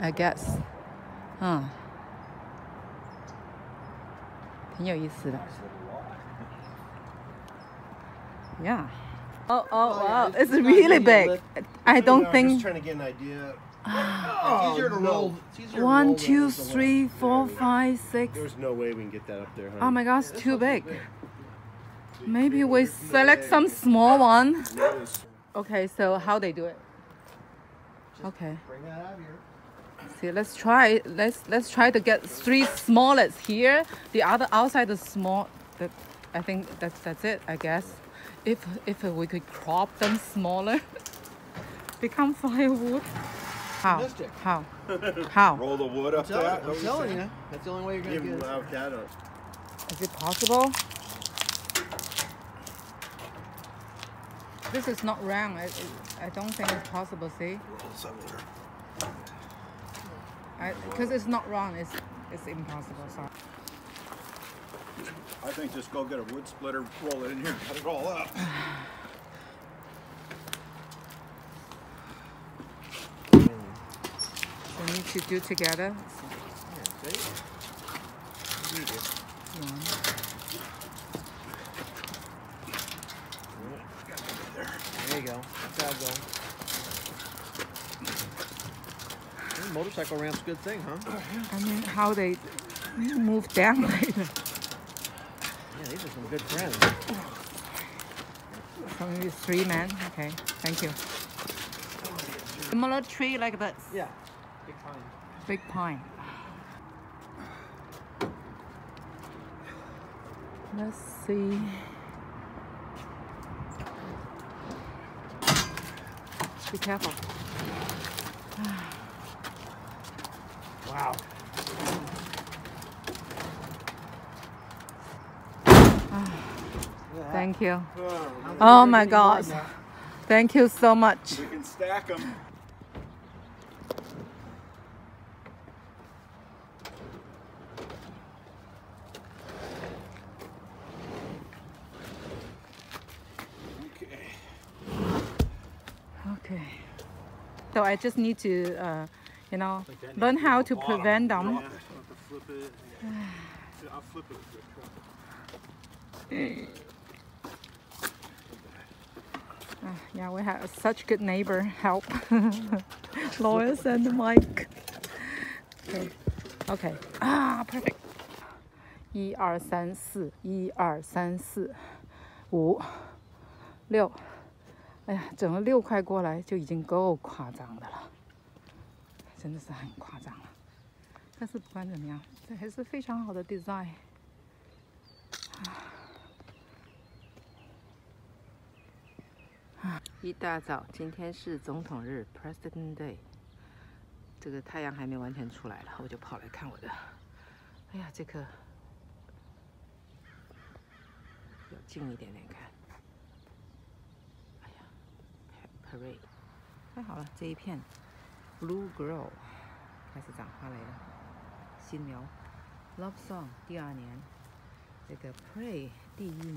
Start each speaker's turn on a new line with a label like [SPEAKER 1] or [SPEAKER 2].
[SPEAKER 1] I guess. 挺有意思的。Yeah. Oh, wow! It's really big. I don't think.
[SPEAKER 2] I'm just trying to get an idea. It's easier to roll.
[SPEAKER 1] 1, 2, 3, 4, 5, 6.
[SPEAKER 2] There's no way we can get that up there, huh?
[SPEAKER 1] Oh my God, it's too big. Maybe we select some small one. Okay, so how they do it? Okay.
[SPEAKER 2] Bring that out here.
[SPEAKER 1] See, let's try. Let's try to get 3 smallest here. The other outside is small. I think that's it. I guess. If we could crop them smaller, become firewood. How? How?
[SPEAKER 2] Roll the wood up there.
[SPEAKER 3] I'm telling you, that's the only way you're gonna
[SPEAKER 2] Give
[SPEAKER 3] get
[SPEAKER 2] them
[SPEAKER 3] it.
[SPEAKER 2] avocado.
[SPEAKER 1] Is it possible? This is not round. I don't think it's possible. See? Because it's not round. It's impossible. Sorry.
[SPEAKER 2] I think just go get a wood splitter, roll it in here, cut it all up.
[SPEAKER 1] We need to do together.
[SPEAKER 3] Yeah, see?
[SPEAKER 1] One.
[SPEAKER 3] There you go. That's how it goes. Motorcycle ramp's a good thing, huh?
[SPEAKER 1] I mean, how they move down later.
[SPEAKER 3] Yeah, these are some good friends.
[SPEAKER 1] So maybe 3 men. Okay, thank you. Similar tree like this.
[SPEAKER 3] Yeah. Big pine.
[SPEAKER 1] Big pine. Let's see. Be careful.
[SPEAKER 3] Wow.
[SPEAKER 1] Thank you. Oh my God. Thank you so much.
[SPEAKER 2] We can stack them.
[SPEAKER 1] Okay. So I just need to, learn how to prevent them.
[SPEAKER 2] I'll flip it.
[SPEAKER 1] Yeah, we have such good neighbor help. Lois and Mike. Okay. Perfect. 1、2、3、4，1、2、3、4、5、6。哎呀，整个6块过来就已经够夸张的了，真的是很夸张了。但是不管怎么样，这还是非常好的 design。一大早，今天是总统日 （President Day），这个太阳还没完全出来了，我就跑来看我的。哎呀，这颗要近一点点看。哎呀 ，Parade， 太好了，这一片 Blue Girl 开始长花蕾了，新苗 Love Song 第2年，这个 Pray 第1年。